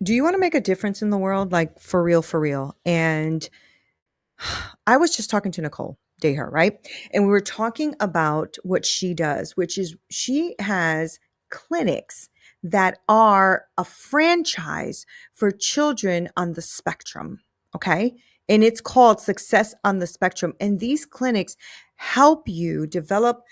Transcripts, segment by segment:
Do you want to make a difference in the world? Like for real, for real. And I was just talking to Nicole Daher, right? And we were talking about what she does, which is she has clinics that are a franchise for children on the spectrum. Okay. And it's called Success on the Spectrum. And these clinics help you develop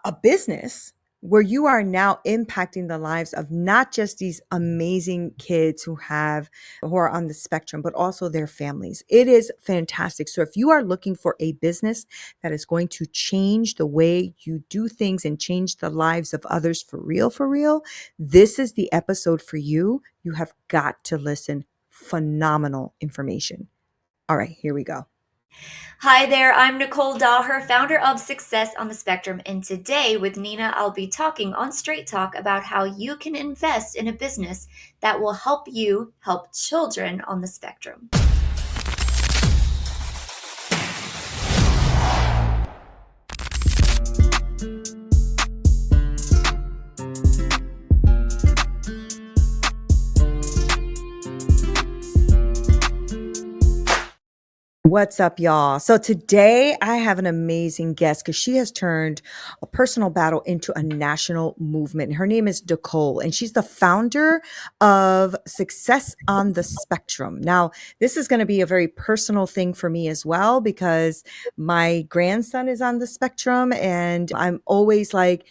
a business where you are now impacting the lives of not just these amazing kids who are on the spectrum, but also their families. It is fantastic. So if you are looking for a business that is going to change the way you do things and change the lives of others for real, this is the episode for you. You have got to listen. Phenomenal information. All right, here we go. Hi there, I'm Nichole Daher, founder of Success on the Spectrum, and today with Neena, I'll be talking on Straight Talk about how you can invest in a business that will help you help children on the spectrum. What's up, y'all? So today I have an amazing guest because she has turned a personal battle into a national movement. Her name is Nicole, and she's the founder of Success on the Spectrum. Now, this is going to be a very personal thing for me as well because my grandson is on the spectrum, and I'm always like,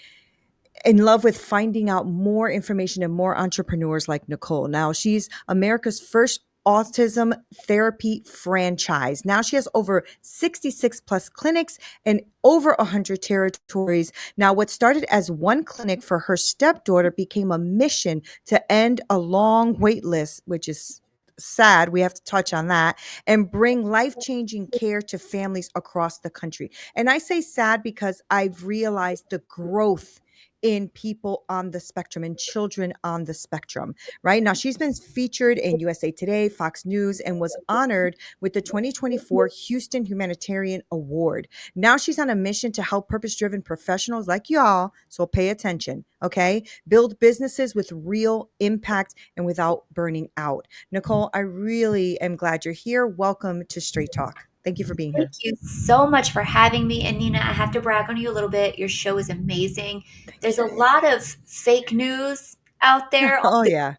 in love with finding out more information and more entrepreneurs like Nicole. Now, she's America's first autism therapy franchise. Now she has over 66 plus clinics and over 100 territories. Now, what started as one clinic for her stepdaughter became a mission to end a long wait list, which is sad. We have to touch on that and bring life changing care to families across the country. And I say sad because I've realized the growth in people on the spectrum and children on the spectrum, right? Now, she's been featured in USA Today, Fox News, and was honored with the 2024 Houston Humanitarian Award. Now she's on a mission to help purpose driven professionals like y'all, so pay attention, okay? Build businesses with real impact and without burning out. Nicole, I really am glad you're here. Welcome to Straight Talk. Thank you for being Thank here. you so much for having me. And Neena, I have to brag on you a little bit. Your show is amazing. Thank There's you. a lot of fake news out there Oh, yeah.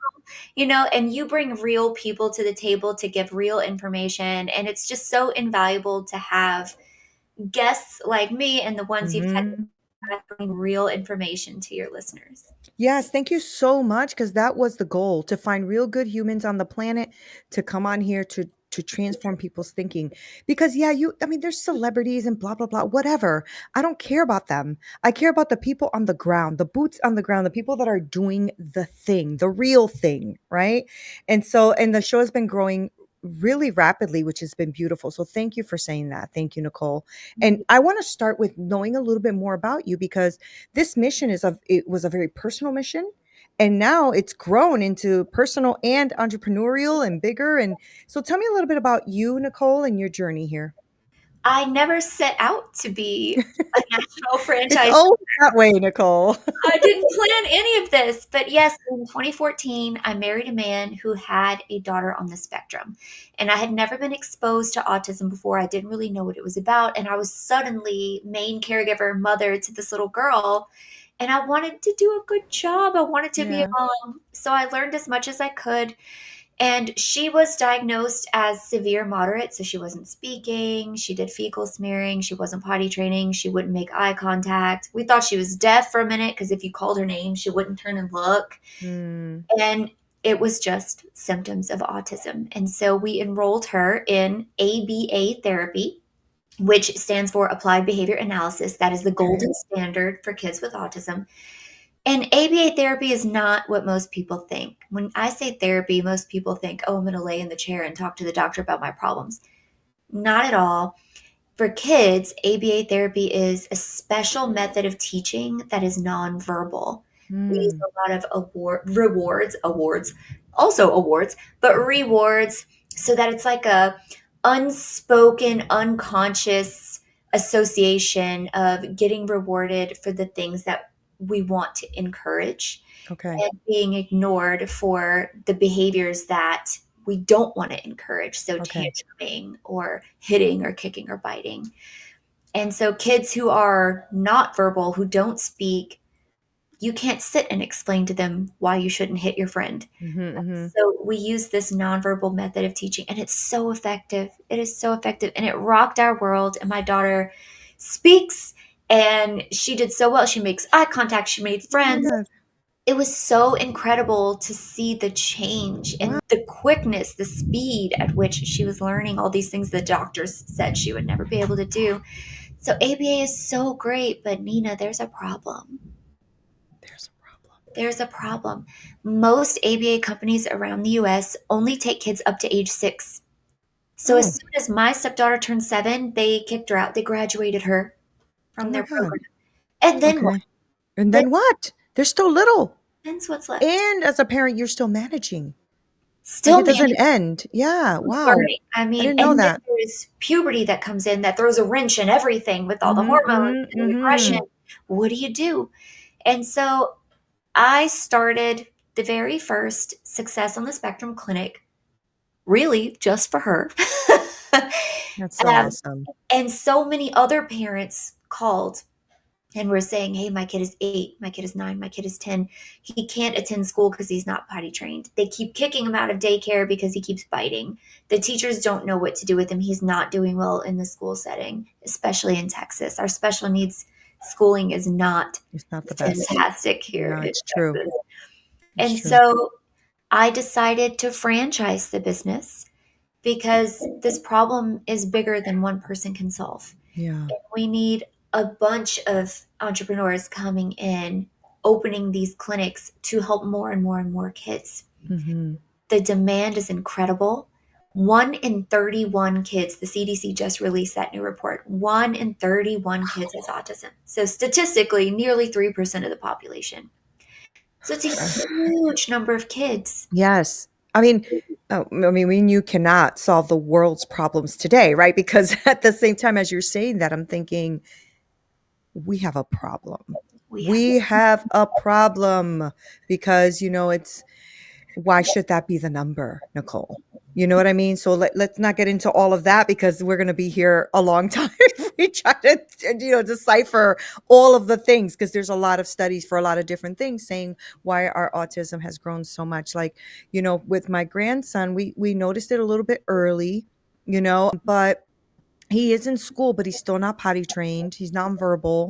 and you bring real people to the table to give real information. And it's just so invaluable to have guests like me and the ones you've had Mhm. bring real information to your listeners. Yes, thank you so much because that was the goal to find real good humans on the planet to come on here to transform people's thinking. Because yeah, I mean there's celebrities and blah blah blah whatever. I don't care about them. I care about the people on the ground, the boots on the ground, the people that are doing the thing, the real thing, right? And the show has been growing really rapidly, which has been beautiful. So thank you for saying that. Thank you, Nicole. And I want to start with knowing a little bit more about you because this mission it was a very personal mission, and now it's grown into personal and entrepreneurial and bigger. And so tell me a little bit about you, Nicole, and your journey here. I never set out to be a national It's franchise. always that way, Nicole. I didn't plan any of this, but yes, in 2014, I married a man who had a daughter on the spectrum. And I had never been exposed to autism before. I didn't really know what it was about. And I was suddenly main caregiver, mother to this little girl. And I wanted to do a good job. I wanted to be a Yeah. mom. So I learned as much as I could. And she was diagnosed as severe moderate, so she wasn't speaking. She did fecal smearing. She wasn't potty training. She wouldn't make eye contact. We thought she was deaf for a minute because if you called her name, she wouldn't turn and look. Mm, And it was just symptoms of autism. And so we enrolled her in ABA therapy, which stands for Applied Behavior Analysis. That is the okay. golden standard for kids with autism. And ABA therapy is not what most people think. When I say therapy, most people think, oh, I'm going to lay in the chair and talk to the doctor about my problems. Not at all. For kids, ABA therapy is a special method of teaching that is nonverbal. We use Mm, a lot of also awards, but rewards so that it's like a unspoken, unconscious association of getting rewarded for the things that we want to encourage Okay. and being ignored for the behaviors that we don't want to encourage. So Okay. tantruming or hitting or kicking or biting. And so kids who are not verbal, who don't speak, you can't sit and explain to them why you shouldn't hit your friend. Mhm, mhm. So we use this nonverbal method of teaching, and it's so effective. It is so effective, and it rocked our world. And my daughter speaks, and she did so well. She makes eye contact. She made Oh my friends. God. It was so incredible to see the change Wow. and the quickness, the speed at which she was learning all these things the doctors said she would never be able to do. So ABA is so great, but Neena, there's a problem. There's a problem. There's a problem. Most ABA companies around the US only take kids up to age 6. So as Oh, soon as my stepdaughter turned 7, they kicked her out. They graduated her oh from my their God. program. And then what? Okay. And Then, then what? They're still little. then's what's left. And as a parent, you're still managing. Like Still it doesn't managing, end. Yeah. Wow. learning. I I mean, didn't know and then that. there's puberty that comes in that throws a wrench in everything with all the Mhm, hormones mhm, and the aggression. mhm. What do you do? And so I started the very first Success on the Spectrum clinic, really just for her. That's so um, awesome. and so many other parents called and were saying, hey, my kid is 8, my kid is 9, my kid is 10. He can't attend school because he's not potty trained. They keep kicking him out of daycare because he keeps biting. The teachers don't know what to do with him. He's not doing well in the school setting, especially in Texas. Our special needs schooling is not It's not the best. fantastic here No, in it's true. Texas. It's And true. so I decided to franchise the business because this problem is bigger than one person can solve. Yeah. We need a bunch of entrepreneurs coming in, opening these clinics to help more and more and more kids. Mhm. The demand is incredible. 1 in 31 kids, the CDC just released that new report. 1 in 31 kids has autism. So statistically, nearly 3% of the population. So it's a huge number of kids. Yes. I mean, you cannot solve the world's problems today, right? Because at the same time as you're saying that, I'm thinking, we have a problem. We have We have a problem because, it's why should that be the number, Nicole? You know what I mean? So let's not get into all of that because we're going to be here a long time if we try to, decipher all of the things because there's a lot of studies for a lot of different things saying why our autism has grown so much. Like, with my grandson, we noticed it a little bit early, but he is in school, but he's still not potty trained. He's nonverbal,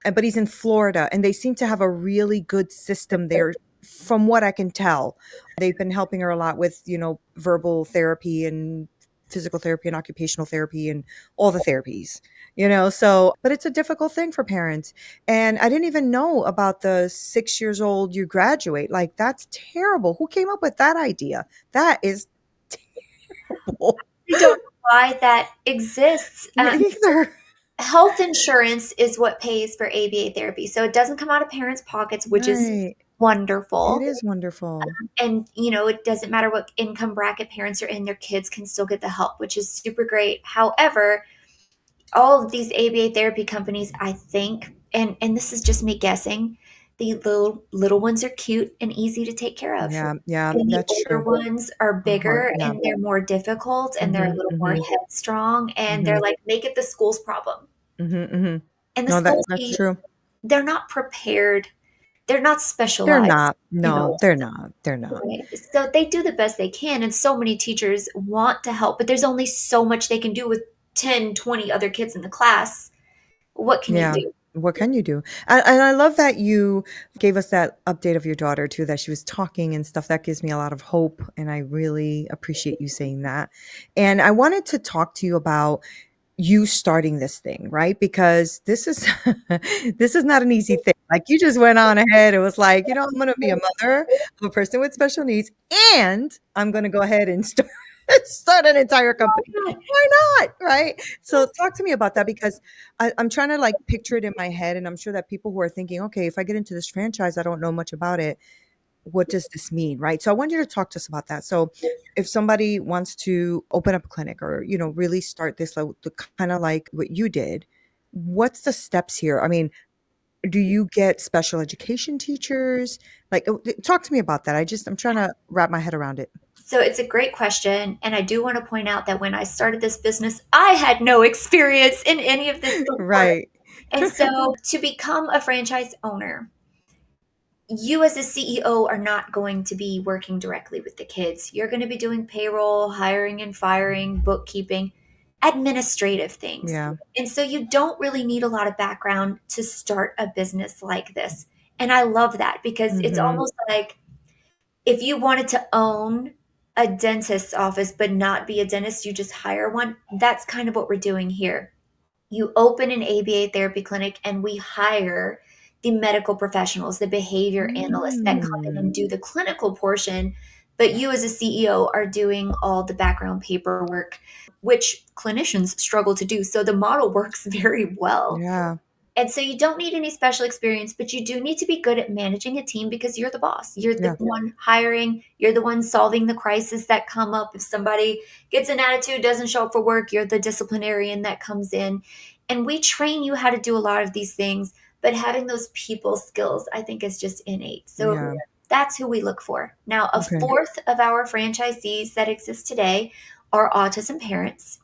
but he's in Florida, and they seem to have a really good system there, from what I can tell. They've been helping her a lot with, verbal therapy and physical therapy and occupational therapy and all the therapies, so, but it's a difficult thing for parents. And I didn't even know about the 6 years old you graduate. Like, that's terrible. Who came up with that idea? That is terrible. I don't know why that exists. Me either. Health insurance is what pays for ABA therapy. So it doesn't come out of parents' pockets, which is Right. It wonderful. is wonderful. And, it doesn't matter what income bracket parents are in, their kids can still get the help, which is super great. However, all of these ABA therapy companies, I think, and this is just me guessing, the little ones are cute and easy to take care of. Yeah, yeah, And the that's older true. ones are Hard, bigger yeah. and they're more difficult and they're a Mhm, little more mhm, headstrong and they're mhm, like, make it the school's problem. mhm, mhm. And the No, schools, that's true. they're not prepared. They're not They're specialized not. in No, they're autism. not. They're not. Right? So they do the best they can. And so many teachers want to help, but there's only so much they can do with 10, 20 other kids in the class. What can you Yeah. do? What can you do? And I love that you gave us that update of your daughter too, that she was talking and stuff. That gives me a lot of hope, and I really appreciate you saying that. And I wanted to talk to you about you starting this thing, right? Because this is this is not an easy thing. Like, you just went on ahead. It was like, I'm going to be a mother of a person with special needs, and I'm going to go ahead and start start an entire company. Why not? Right? So talk to me about that because I'm trying to like picture it in my head, and I'm sure that people who are thinking, okay, if I get into this franchise, I don't know much about it. What does this mean, right? So I want you to talk to us about that. So if somebody wants to open up a clinic or, really start this, like, kind of like what you did, what's the steps here? I mean, Do you get special education teachers? Like, talk to me about that. I'm trying to wrap my head around it. So it's a great question. And I do want to point out that when I started this business, I had no experience in any of this before. Right. And so to become a franchise owner, you as a CEO are not going to be working directly with the kids. You're going to be doing payroll, hiring and firing, bookkeeping, administrative things. Yeah. And so you don't really need a lot of background to start a business like this. And I love that because it's Mhm. almost like if you wanted to own a dentist's office but not be a dentist, you just hire one. That's kind of what we're doing here. You open an ABA therapy clinic and we hire the medical professionals, the behavior analysts that come in Mm. and do the clinical portion. But you, as a CEO, are doing all the background paperwork, which clinicians struggle to do. So the model works very well. Yeah. And so you don't need any special experience, but you do need to be good at managing a team because you're the boss. You're the Yeah. one hiring, you're the one solving the crises that come up. If somebody gets an attitude, doesn't show up for work, you're the disciplinarian that comes in. And we train you how to do a lot of these things, but having those people skills, I think, is just innate. So Yeah. that's who we look for. Now, a Okay. fourth of our franchisees that exist today are autism parents.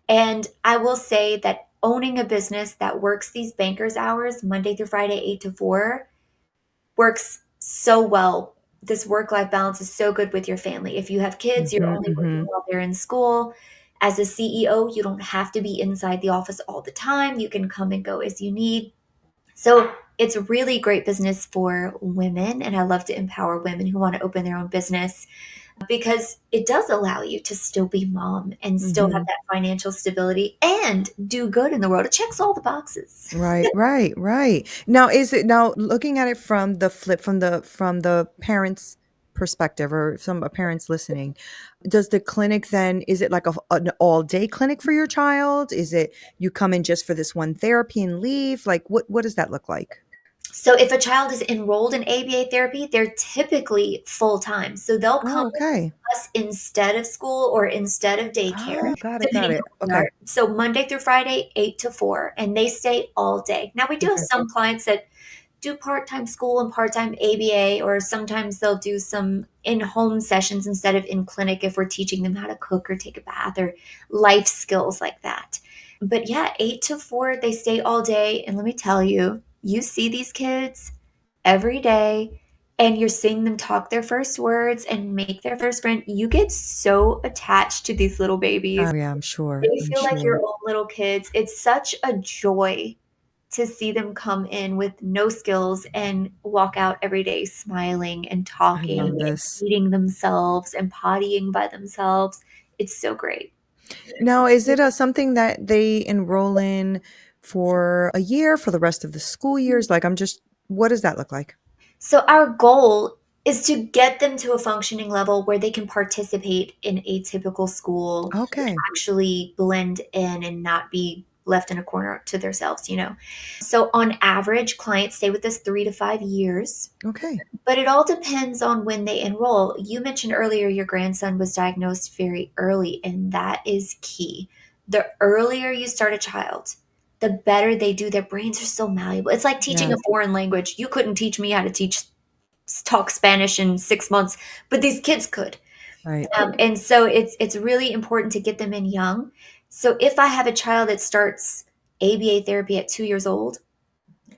And I will say that owning a business that works these bankers hours, Monday through Friday, 8 to 4, works so well. This work life balance is so good with your family. If you have kids, you're Mhm, only working mhm. while they're in school. As a CEO, you don't have to be inside the office all the time. You can come and go as you need. So it's really great business for women. And I love to empower women who want to open their own business because it does allow you to still be mom and still have Mhm. that financial stability and do good in the world. It checks all the boxes. Right, right, right. Now looking at it from the flip from the parents' perspective or some parents listening, does the clinic then is it like an all-day clinic for your child? Is it you come in just for this one therapy and leave? Like what does that look like? So if a child is enrolled in ABA therapy, they're typically full time. So they'll come Oh, with okay. us instead of school or instead of daycare, Oh, got it, got depending it. on where we Okay. are. So Monday through Friday, 8 to 4, and they stay all day. Now we do have Okay. some clients that do part-time school and part-time ABA, or sometimes they'll do some in-home sessions instead of in clinic if we're teaching them how to cook or take a bath or life skills like that. But yeah, 8 to 4, they stay all day. And let me tell you, you see these kids every day and you're seeing them talk their first words and make their first friend. You get so attached to these little babies. Oh yeah, I'm sure. They I'm feel like your sure. own little kids. It's such a joy to see them come in with no skills and walk out every day smiling and I talking love and this. feeding themselves and pottying by themselves. It's so great. Now, is it something that they enroll in for a year, for the rest of the school years? Like, what does that look like? So, our goal is to get them to a functioning level where they can participate in a typical school and Okay. actually blend in and not be left in a corner to themselves. So, on average, clients stay with us 3 to 5 years. Okay. But it all depends on when they enroll. You mentioned earlier your grandson was diagnosed very early, and that is key. The earlier you start a child, the better they do. Their brains are so malleable. It's like teaching Yeah. a foreign language. You couldn't teach me how to talk Spanish in 6 months, but these kids could. Right. And so it's really important to get them in young. So if I have a child that starts ABA therapy at 2 years old,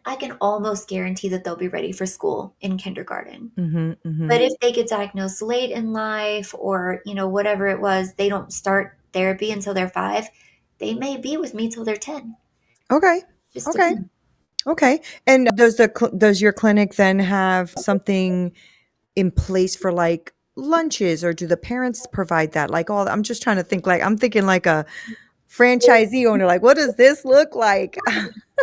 I can almost guarantee that they'll be ready for school in kindergarten. Mhm. But Mhm. if they get diagnosed late in life or, whatever it was, they don't start therapy until they're 5, they may be with me till they're 10. Okay. Just Okay. depends. Okay. And does your clinic then have something in place for like lunches, or do the parents provide that? Like all I'm just trying to think like I'm thinking like a franchisee owner, like what does this look like?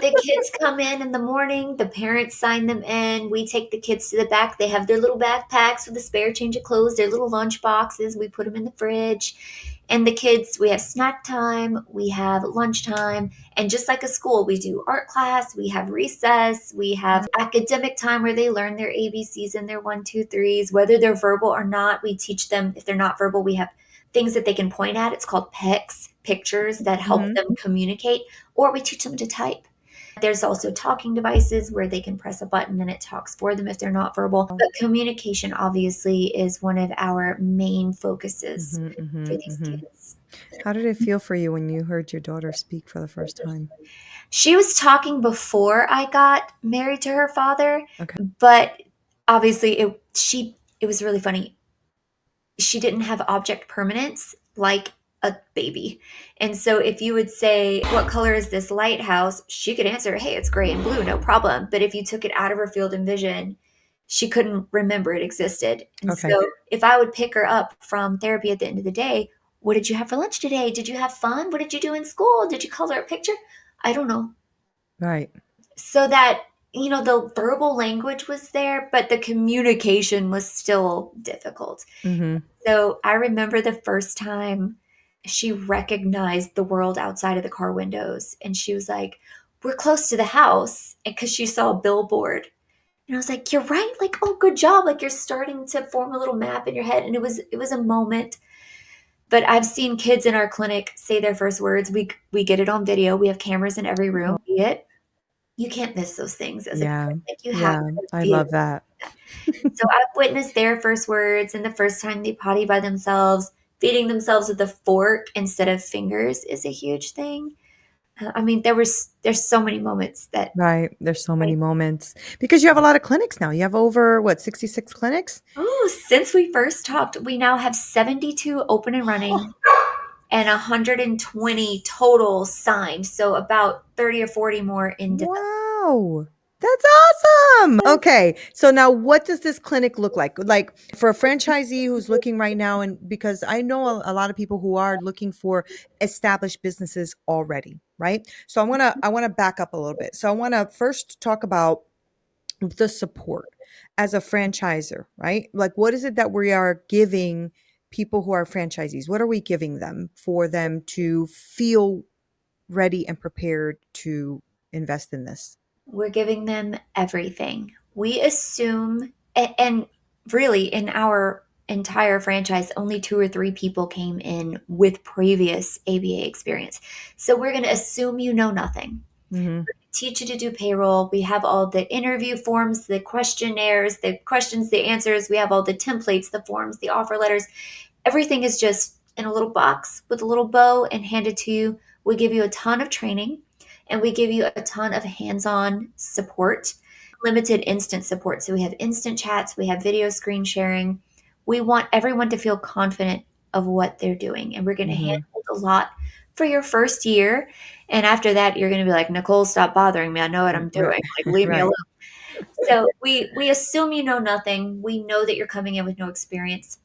The kids come in the morning, the parents sign them in. We take the kids to the back. They have their little backpacks with a spare change of clothes, their little lunch boxes. We put them in the fridge. And the kids, we have snack time, we have lunchtime. And just like a school, we do art class, we have recess, we have academic time where they learn their ABCs and their one, two, threes. Whether they're verbal or not, we teach them. If they're not verbal, we have things that they can point at. It's called PICs, pictures that help Mhm. them communicate, or we teach them to type. There's also talking devices where they can press a button and it talks for them if they're not verbal. But communication obviously is one of our main focuses Mhm, for mhm, these mhm. kids. How did it feel for you when you heard your daughter speak for the first time? She was talking before I got married to her father, Okay. but obviously it was really funny. She didn't have object permanence like a baby. And so if you would say, "What color is this lighthouse?" she could answer, "Hey, it's gray and blue, no problem." But if you took it out of her field of vision, she couldn't remember it existed. And Okay. so if I would pick her up from therapy at the end of the day, "What did you have for lunch today? Did you have fun? What did you do in school? Did you color a picture?" "I don't know." Right. So that, the verbal language was there, but the communication was still difficult. Mhm. So I remember the first time she recognized the world outside of the car windows, and she was like, "We're close to the house," because she saw a billboard. And I was like, "You're right. Like, oh, good job. Like you're starting to form a little map in your head." And it was a moment. But I've seen kids in our clinic say their first words. We get it on video. We have cameras in every room. Oh, See it. You can't miss those things as a yeah. parent. Like you have Yeah, to I be able love to that. see that. So I've witnessed their first words and the first time they potty by themselves. Feeding themselves with a fork instead of fingers is a huge thing. I mean, there's so many moments that Right, there's so I many moments because you have a lot of clinics now. You have over, what, 66 clinics? oh, since we first talked, we now have 72 open and running and 120 total signed. So about 30 or 40 more in development. Wow, that's awesome. Okay, so now what does this clinic look like? Like for a franchisee who's looking right now, and because I know a lot of people who are looking for established businesses already, right? So I want to back up a little bit. So I want to first talk about the support as a franchisor, right? Like what is it that we are giving people who are franchisees? What are we giving them for them to feel ready and prepared to invest in this? We're giving them everything. We assume, and really in our entire franchise, only 2 or 3 people came in with previous ABA experience. So we're going to assume you know nothing. Mhm. Teach you to do payroll. We have all the interview forms, the questionnaires, the questions, the answers. We have all the templates, the forms, the offer letters. Everything is just in a little box with a little bow and handed to you. We give you a ton of training and we give you a ton of hands on support, limited instant support. So we have instant chats, we have video screen sharing. We want everyone to feel confident of what they're doing. And we're going to Mhm. handhold a lot for your first year. And after that, you're going to be like, "Nicole, stop bothering me. I know what I'm Right. doing. Like, leave me alone." Right. So we assume you know nothing. We know that you're coming in with no experience.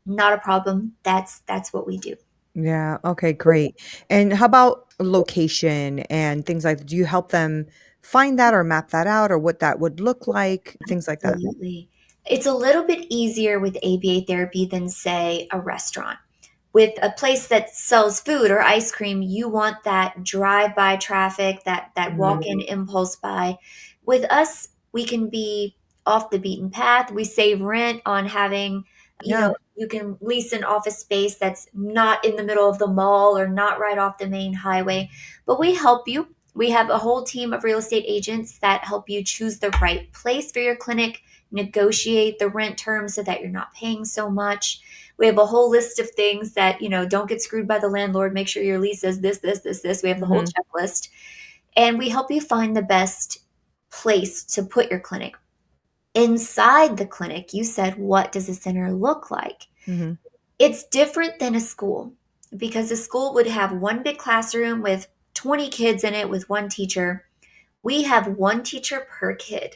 Not a problem. That's what we do. Yeah, okay, great. And how about location and things like that? Do you help them find that or map that out or what that would look like? Things like that. Absolutely. It's a little bit easier with ABA therapy than, say, a restaurant. With a place that sells food or ice cream, you want that drive-by traffic, that Mhm. walk-in impulse buy. With us, we can be off the beaten path. We save rent on having, Yeah. you can lease an office space that's not in the middle of the mall or not right off the main highway. But we help you. We have a whole team of real estate agents that help you choose the right place for your clinic, negotiate the rent terms so that you're not paying so much. We have a whole list of things that, don't get screwed by the landlord. Make sure your lease says this, this, this, this. We have the whole Mhm. checklist. And we help you find the best place to put your clinic. Inside the clinic, you said, what does a center look like? Mhm. It's different than a school because a school would have one big classroom with 20 kids in it with one teacher. We have one teacher per kid.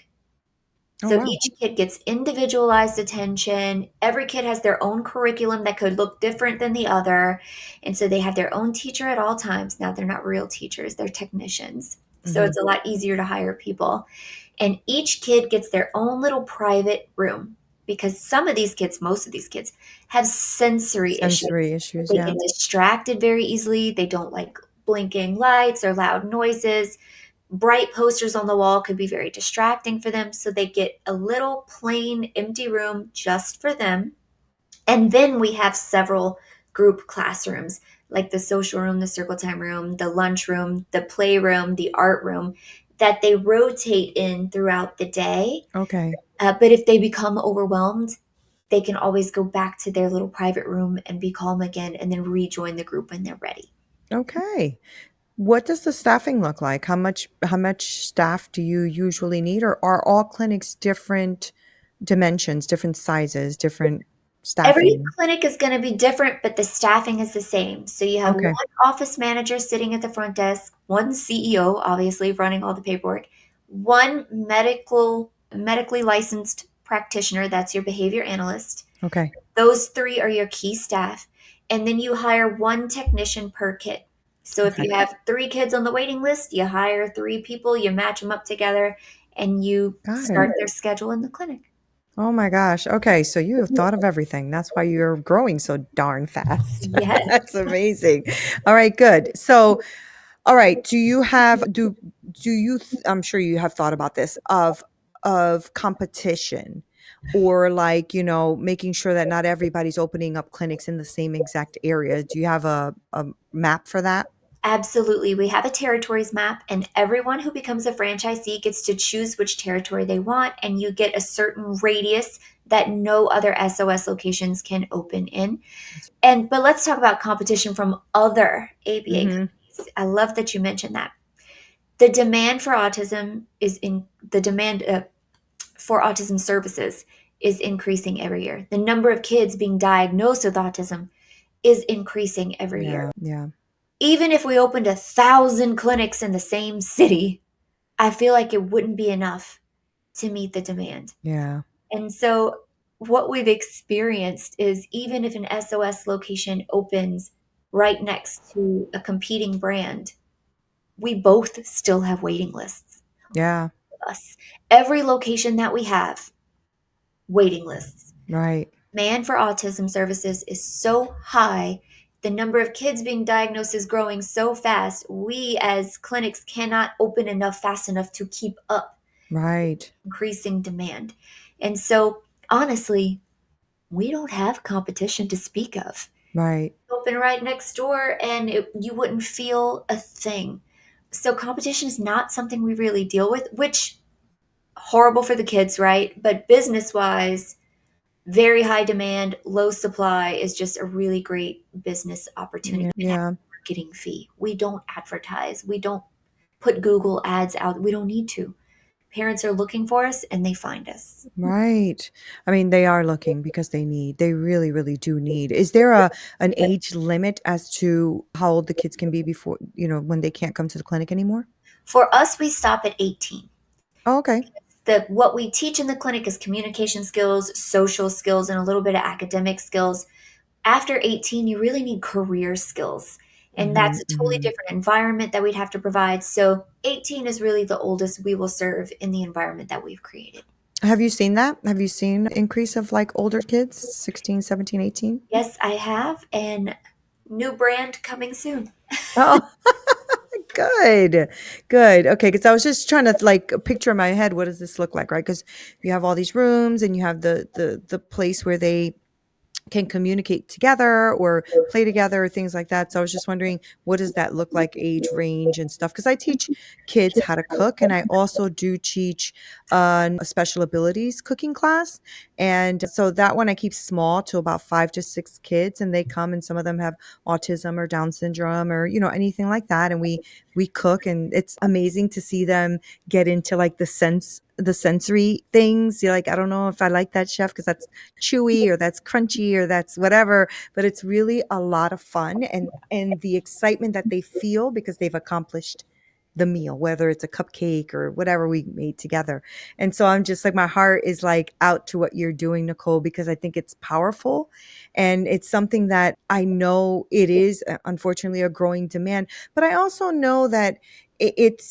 Oh, So wow. each kid gets individualized attention. Every kid has their own curriculum that could look different than the other. And so they have their own teacher at all times. Now, they're not real teachers, they're technicians. So Mhm. it's a lot easier to hire people. And each kid gets their own little private room because some of these kids, most of these kids, have sensory issues. Sensory issues, They yeah. get distracted very easily. They don't like blinking lights or loud noises. Bright posters on the wall could be very distracting for them. So they get a little plain empty room just for them. And then we have several group classrooms, like the social room, the circle time room, the lunch room, the play room, the art room, that they rotate in throughout the day. Okay. But if they become overwhelmed, they can always go back to their little private room and be calm again and then rejoin the group when they're ready. Okay. What does the staffing look like? How much staff do you usually need, or are all clinics different dimensions, different sizes, different Every staffing? clinic is going to be different, but the staffing is the same. So you have one Okay. office manager sitting at the front desk, one CEO, obviously running all the paperwork, one medically licensed practitioner, that's your behavior analyst. Okay. Those three are your key staff. And then you hire one technician per kid. So if Okay. you have three kids on the waiting list, you hire three people, you match them up together, and you Got start it. their schedule in the clinic. Oh my gosh. Okay, so you have thought of everything. That's why you're growing so darn fast. Yes, That's amazing. All right, good. So, all right, I'm sure you have thought about this of competition, or like, making sure that not everybody's opening up clinics in the same exact area. Do you have a map for that? absolutely. We have a territories map, and everyone who becomes a franchisee gets to choose which territory they want, and you get a certain radius that no other SOS locations can open in. But let's talk about competition from other ABA Mhm. companies. I love that you mentioned that. The demand for autism is in the demand for autism services is increasing every year. The number of kids being diagnosed with autism is increasing every year. Yeah, yeah, Even if we opened 1,000 clinics in the same city, I feel like it wouldn't be enough to meet the demand. yeah, And so, what we've experienced is even if an SOS location opens right next to a competing brand, we both still have waiting lists. yeah, Us. Every location that we have, waiting lists. right, Demand for autism services is so high. The number of kids being diagnosed is growing so fast. We as clinics cannot open enough fast enough to keep up right, increasing demand. And so, honestly, we don't have competition to speak of. right. Open right next door and you wouldn't feel a thing. So competition is not something we really deal with, which horrible for the kids, right? But business wise, very high demand, low supply is just a really great business opportunity Yeah, and a yeah. marketing fee. We don't advertise. We don't put Google ads out. We don't need to. Parents are looking for us and they find us. Right. I mean, they are looking because they really, really do need. Is there an age limit as to how old the kids can be before, when they can't come to the clinic anymore? For us, we stop at 18. Oh, okay. What we teach in the clinic is communication skills, social skills, and a little bit of academic skills. After 18, you really need career skills. And that's Mhm, a totally mhm. different environment that we'd have to provide. So 18 is really the oldest we will serve in the environment that we've created. Have you seen that? Have you seen increase of like older kids, 16, 17, 18? Yes, I have, and new brand coming soon. Oh, good. Good. Okay, because I was just trying to like picture in my head what does this look like, right? Because you have all these rooms and you have the place where they can communicate together or play together or things like that. So I was just wondering, what does that look like, age range and stuff? Because I teach kids how to cook, and I also do teach a special abilities cooking class. And so that one I keep small to about 5 to 6 kids, and they come, and some of them have autism or Down syndrome or anything like that. And we cook, and it's amazing to see them get into like the sensory things. You're like, I don't know if I like that, chef, because that's chewy or that's crunchy or that's whatever, but it's really a lot of fun, and the excitement that they feel because they've accomplished the meal, whether it's a cupcake or whatever we made together. And so I'm just like, my heart is like out to what you're doing, Nicole, because I think it's powerful, and it's something that I know it is unfortunately a growing demand, but I also know that it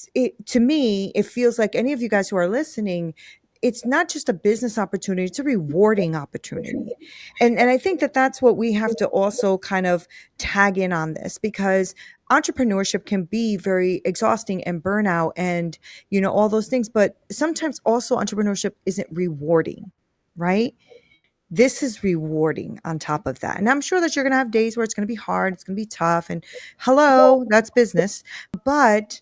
to me it feels like any of you guys who are listening, it's not just a business opportunity, it's a rewarding opportunity. And I think that that's what we have to also kind of tag in on this, because entrepreneurship can be very exhausting and burnout and all those things, but sometimes also entrepreneurship isn't rewarding, right? this is rewarding on top of that. And I'm sure that you're going to have days where it's going to be hard, it's going to be tough, and hello, that's business. But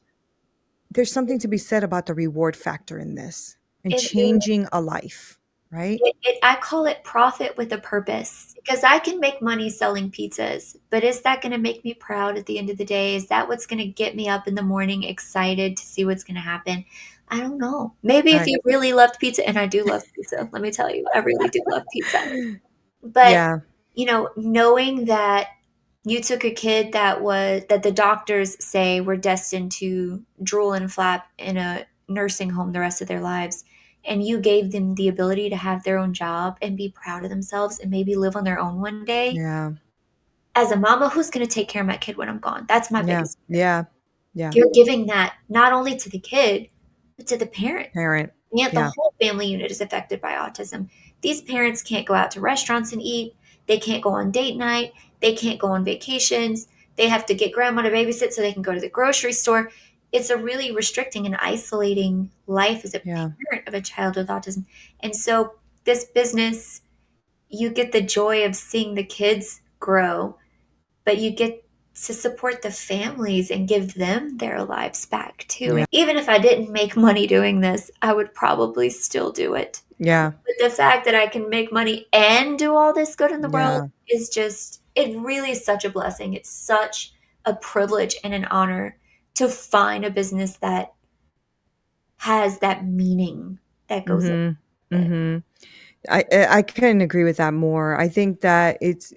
there's something to be said about the reward factor in this and It really changing a life, right? I call it profit with a purpose because I can make money selling pizzas, but is that going to make me proud at the end of the day? Is that what's going to get me up in the morning excited to see what's going to happen? I don't know. Maybe if Right. you really loved pizza, and I do love pizza, let me tell you, I really do love pizza. But, Yeah. knowing that you took a kid that the doctors say were destined to drool and flap in a nursing home the rest of their lives, and you gave them the ability to have their own job and be proud of themselves and maybe live on their own one day. Yeah. As a mama, who's going to take care of my kid when I'm gone? That's my Yeah. biggest fear. Yeah. Yeah. You're giving that not only to the kid, but to the parent. Parent. And the Yeah. whole family unit is affected by autism. These parents can't go out to restaurants and eat. They can't go on date night. They can't go on vacations. They have to get grandma to babysit so they can go to the grocery store. It's a really restricting and isolating life as a Yeah. parent of a child with autism. And so, this business, you get the joy of seeing the kids grow, but you get to support the families and give them their lives back too. Yeah. And even if I didn't make money doing this, I would probably still do it. Yeah. But the fact that I can make money and do all this good in the world Yeah. is just, it really is such a blessing. It's such a privilege and an honor to find a business that has that meaning that goes Mhm. into it. Mhm. I couldn't agree with that more. I think that it's,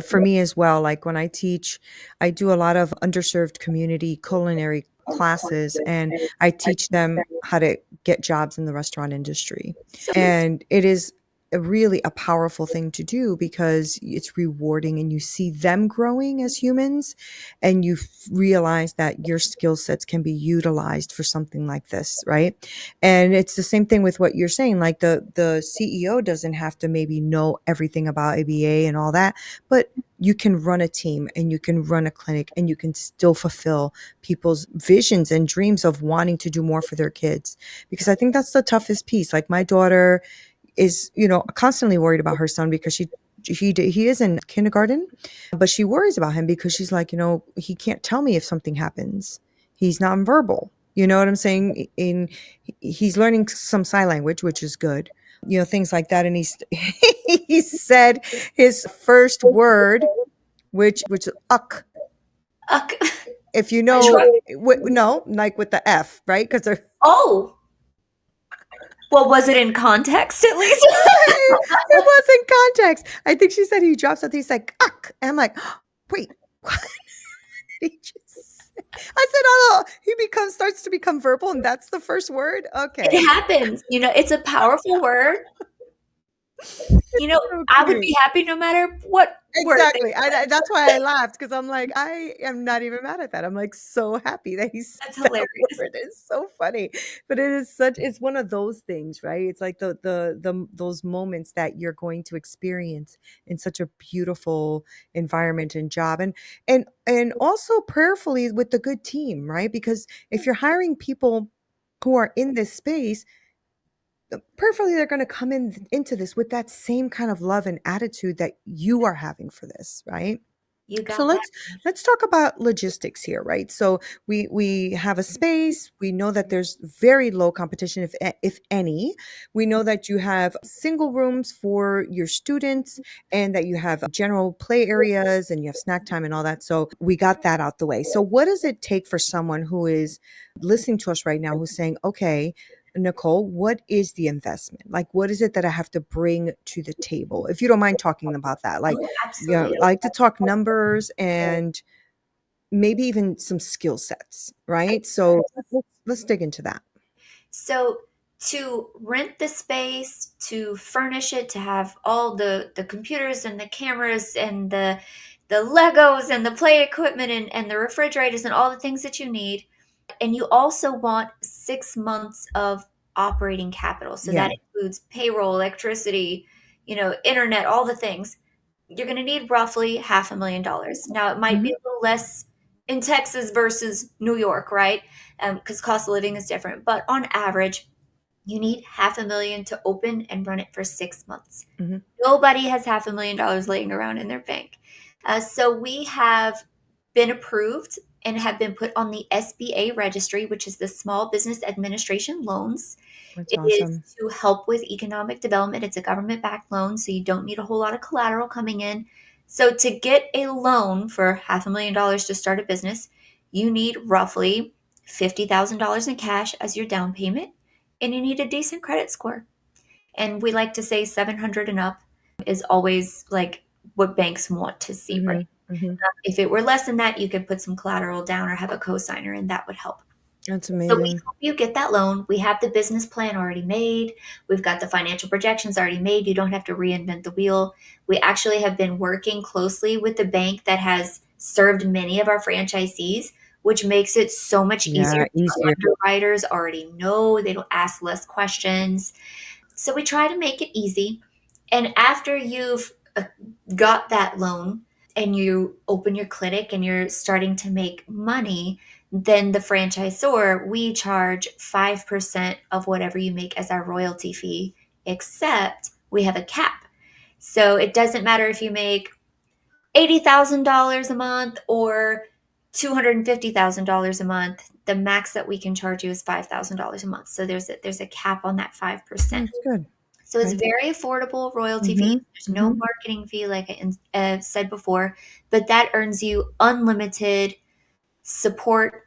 for me as well, like when I teach, I do a lot of underserved community culinary classes and I teach them how to get jobs in the restaurant industry. So And it is really a powerful thing to do because it's rewarding and you see them growing as humans and you realize that your skill sets can be utilized for something like this, right? And it's the same thing with what you're saying. Like the CEO doesn't have to maybe know everything about ABA and all that, but you can run a team and you can run a clinic and you can still fulfill people's visions and dreams of wanting to do more for their kids. Because I think that's the toughest piece. Like my daughter is, constantly worried about her son because he is in kindergarten, but she worries about him because she's like, he can't tell me if something happens. He's nonverbal. You know what I'm saying? He's learning some sign language, which is good. Things like that. And he said his first word, which is uck. uh, If you I know, tried. no, like with the F, right? Because they're Oh, well, was it in context at least? it was in context. I think she said he drops something. He's like, uck. And I'm like, wait, what did he just say? I said, oh, starts to become verbal, and that's the first word. It Okay, happens. It's a powerful word. so I would cute. be happy no matter what word they Exactly. said. That's why I laughed because I'm like, I am not even mad at that. I'm like so happy that he said That's that hilarious. word. It's so funny. But it's one of those things, right? It's like those moments that you're going to experience in such a beautiful environment and job. And also prayerfully with the good team, right? Because if you're hiring people who are in this space, perfectly they're going to come into this with that same kind of love and attitude that you are having for this, right? You So got that. let's talk about logistics here, right? So we have a space. We know that there's very low competition, if any. We know that you have single rooms for your students, and that you have general play areas, and you have snack time and all that. So we got that out the way. So what does it take for someone who is listening to us right now, who's saying, "Okay, Nicole, what is the investment? Like, what is it that I have to bring to the table?" If you don't mind talking about that, like, Oh, absolutely. I like to talk numbers and maybe even some skill sets, right? So let's dig into that. So to rent the space, to furnish it, to have all the computers and the cameras and the Legos and the play equipment and the refrigerators and all the things that you need. And you also want 6 months of operating capital. So Yeah. that includes payroll, electricity, internet, all the things. You're going to need roughly $500,000. Now, it might be Mhm. a little less in Texas versus New York, right? Because cost of living is different. But on average, You need 500,000 to open and run it for 6 months. Mhm. Nobody has $500,000 laying around in their bank. So we have been approved and have been put on the SBA registry, which is the Small Business Administration Loans. That's It is awesome. to help with economic development. It's a government backed loan, so you don't need a whole lot of collateral coming in. So, to get a loan for $500,000 to start a business, you need roughly $50,000 in cash as your down payment, and you need a decent credit score. And we like to say 700 and up is always like what banks want to see, right? Mhm. Mhm. If it were less than that, you could put some collateral down or have a cosigner, and that would help. That's So we amazing. help you get that loan. We have the business plan already made. We've got the financial projections already made. You don't have to reinvent the wheel. We actually have been working closely with the bank that has served many of our franchisees, which makes it so much easier. Yeah, easier. Underwriters already know, they don't ask less questions. So we try to make it easy. And after you've got that loan and you open your clinic and you're starting to make money, then the franchisor, we charge 5% of whatever you make as our royalty fee, except we have a cap. So it doesn't matter if you make $80,000 a month or $250,000 a month. The max that we can charge you is $5,000 a month. So there's a cap on that 5%. That's good. So it's Okay. very affordable royalty fee. Mhm. There's no Mhm. marketing fee, like I said before, but that earns you unlimited support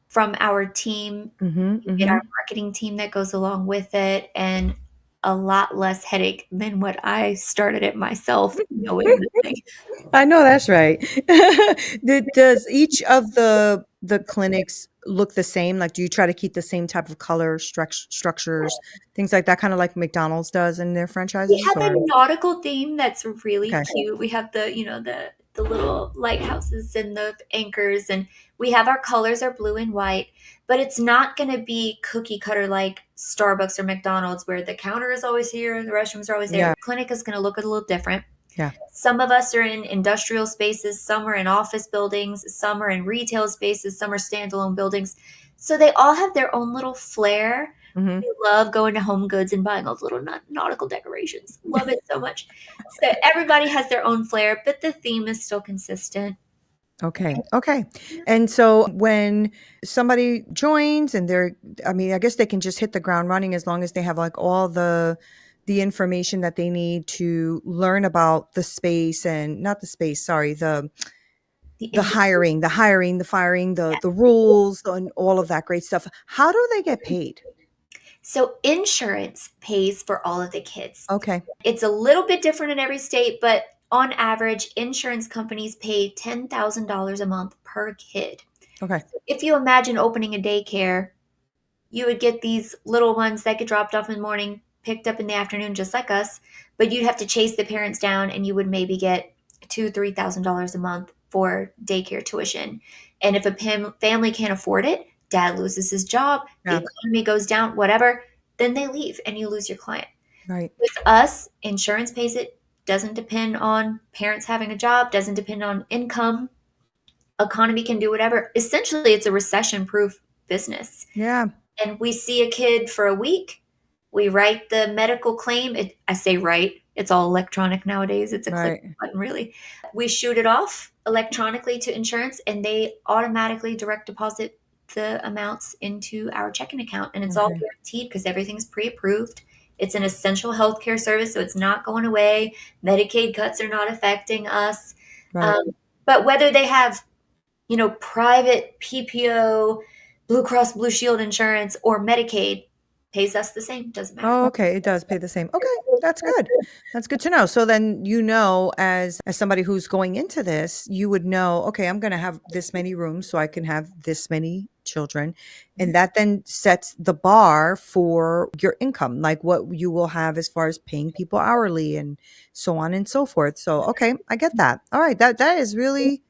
from our team. Mhm. You get our Mhm. marketing team that goes along with it, and a lot less headache than what I started it myself knowing the thing. I know that's right. Does each of the clinics look the same? Like, do you try to keep the same type of color, structures, things like that, kind of like McDonald's does in their We franchises, have a or nautical theme that's really okay, cute. We have the little lighthouses and the anchors, and we have our colors are blue and white, but it's not going to be cookie cutter like Starbucks or McDonald's where the counter is always here and the restrooms are always there. yeah, Clinic is going to look a little different. yeah, Some of us are in industrial spaces, some are in office buildings, some are in retail spaces, some are standalone buildings. So they all have their own little flair. hmm We love going to Home Goods and buying all those little nautical decorations. Love it so much. So everybody has their own flair, but the theme is still consistent. okay, okay. And so when somebody joins and I mean, I guess they can just hit the ground running as long as they have like all the information that they need to learn about the space and not the space, sorry, The the industry. hiring, the firing, the rules, and all of that great stuff. How do they get paid? So insurance pays for all of the kids. Okay. It's a little bit different in every state, but on average, insurance companies pay $10,000 a month per kid. Okay. If you imagine opening a daycare, you would get these little ones that get dropped off in the morning, picked up in the afternoon, just like us. But you'd have to chase the parents down, and you would maybe get $2,000 to $3,000 a month for daycare tuition. And if a family can't afford it, dad loses his job, the Yeah. economy goes down, whatever, then they leave, and you lose your client. Right. With us, insurance pays it. Doesn't depend on parents having a job. Doesn't depend on income. Economy can do whatever. Essentially, it's a recession-proof business, Yeah. and we see a kid for a week. We write the medical claim. I say write, it's all electronic nowadays. It's a click Right. button, really. We shoot it off electronically to insurance, and they automatically direct deposit the amounts into our checking account. And it's all Okay. guaranteed because everything's pre approved. It's an essential healthcare service, so it's not going away. Medicaid cuts are not affecting us. Right. Um, but whether they have private PPO, Blue Cross Blue Shield insurance, or Medicaid pays us the same. Doesn't matter. Oh, okay. It does pay the same. Okay. That's good. That's good to know. So then as somebody who's going into this, you would know, okay, I'm going to have this many rooms so I can have this many children. And that then sets the bar for your income, like what you will have as far as paying people hourly and so on and so forth. So, okay, I get that. All right. That is really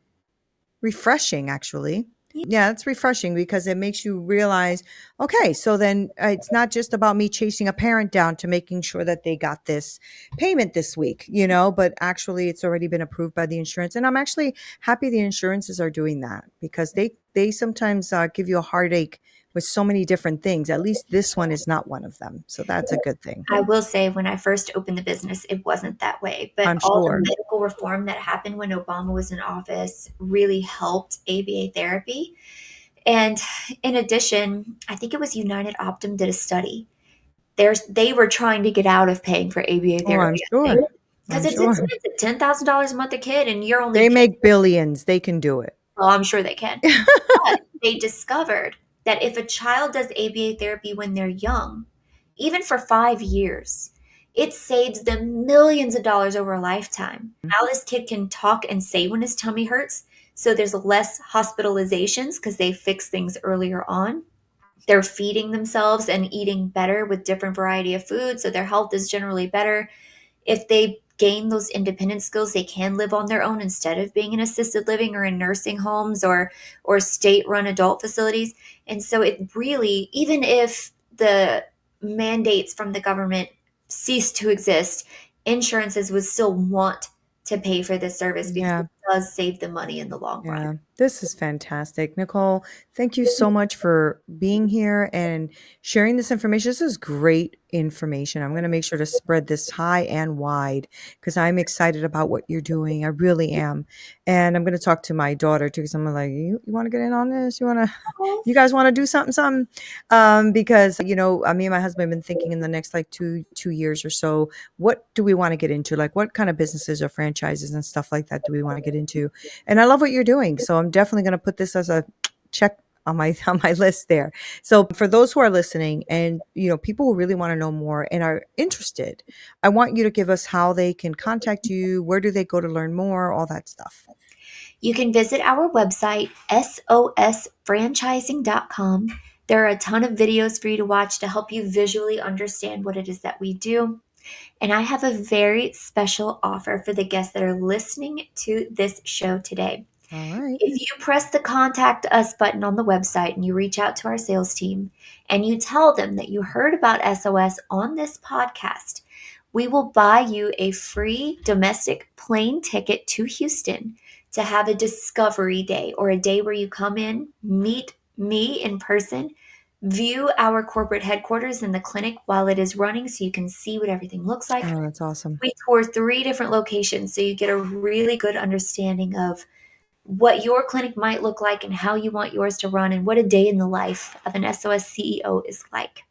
refreshing, actually. Yeah, it's refreshing because it makes you realize, okay, so then it's not just about me chasing a parent down to making sure that they got this payment this week, but actually it's already been approved by the insurance. And I'm actually happy the insurances are doing that because they sometimes give you a heartache with so many different things. At least this one is not one of them. So that's a good thing. I will say when I first opened the business, it wasn't that way. But I'm all the sure. medical reform that happened when Obama was in office really helped ABA therapy. And in addition, I think it was United Optum did a study. They were trying to get out of paying for ABA Oh, I'm therapy, I think, sure. because I'm it's sure. expensive, $10,000 a month a kid, and you're only They paying. make billions. They can do it. Well, I'm sure they can. But they discovered that if a child does ABA therapy when they're young, even for 5 years, it saves them millions of dollars over a lifetime. Now this kid can talk and say when his tummy hurts, so there's less hospitalizations because they fix things earlier on. They're feeding themselves and eating better with different variety of food, so their health is generally better. If they gain those independent skills, they can live on their own instead of being in assisted living or in nursing homes or state-run adult facilities. And so it really, even if the mandates from the government cease to exist, insurances would still want to pay for this service because Yeah. it does save them money in the long run. Yeah, this is fantastic. Nicole, thank you so much for being here and sharing this information. This is great information. I'm going to make sure to spread this high and wide because I'm excited about what you're doing. I really am. And I'm going to talk to my daughter too because I'm like, you want to get in on this? You want to, you guys want to do something? Because, me and my husband have been thinking in the next like two years or so, what do we want to get into? Like what kind of businesses or franchises and stuff like that do we want to get into? And I love what you're doing. So I'm definitely going to put this as a check on my on my list there. So for those who are listening and people who really want to know more and are interested, I want you to give us how they can contact you, where do they go to learn more, all that stuff. You can visit our website, sosfranchising.com. There are a ton of videos for you to watch to help you visually understand what it is that we do. And I have a very special offer for the guests that are listening to this show today. All right. If you press the contact us button on the website and you reach out to our sales team and you tell them that you heard about SOS on this podcast, we will buy you a free domestic plane ticket to Houston to have a discovery day or a day where you come in, meet me in person, view our corporate headquarters in the clinic while it is running so you can see what everything looks like. Oh, that's awesome. We tour 3 different locations so you get a really good understanding of what your clinic might look like and how you want yours to run and what a day in the life of an SOS CEO is like.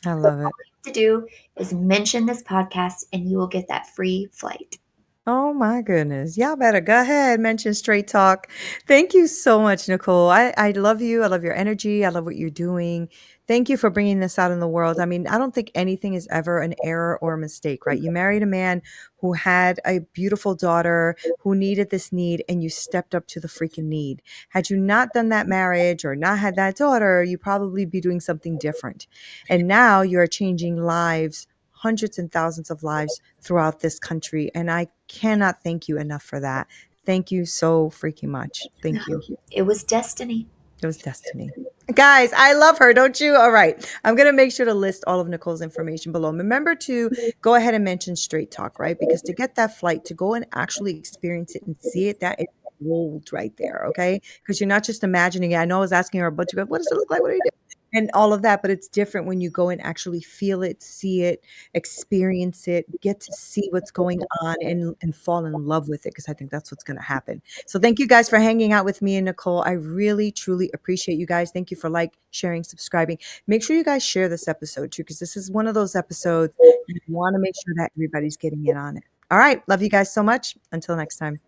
I So love all it. you have to do is mention this podcast and you will get that free flight. Oh my goodness. Y'all better go ahead, mention Straight Talk. Thank you so much, Nicole. I love you. I love your energy. I love what you're doing. Thank you for bringing this out in the world. I mean, I don't think anything is ever an error or a mistake, right? You married a man who had a beautiful daughter who needed this need, and you stepped up to the freaking need. Had you not done that marriage or not had that daughter, you'd probably be doing something different. And now you're changing lives, hundreds and thousands of lives throughout this country. And I cannot thank you enough for that. Thank you so freaking much. Thank you. It was destiny. It was destiny. Guys, I love her, don't you? All right. I'm going to make sure to list all of Nicole's information below. Remember to go ahead and mention Straight Talk, right? Because to get that flight, to go and actually experience it and see it, that is gold right there, okay? Because you're not just imagining it. I know I was asking her a bunch of, what does it look like? What do you do? And all of that, but it's different when you go and actually feel it, see it, experience it, get to see what's going on and fall in love with it, because I think that's what's going to happen. So thank you guys for hanging out with me and Nicole. I really, truly appreciate you guys. Thank you for sharing, subscribing. Make sure you guys share this episode too, because this is one of those episodes you want to make sure that everybody's getting in on it. All right. Love you guys so much. Until next time.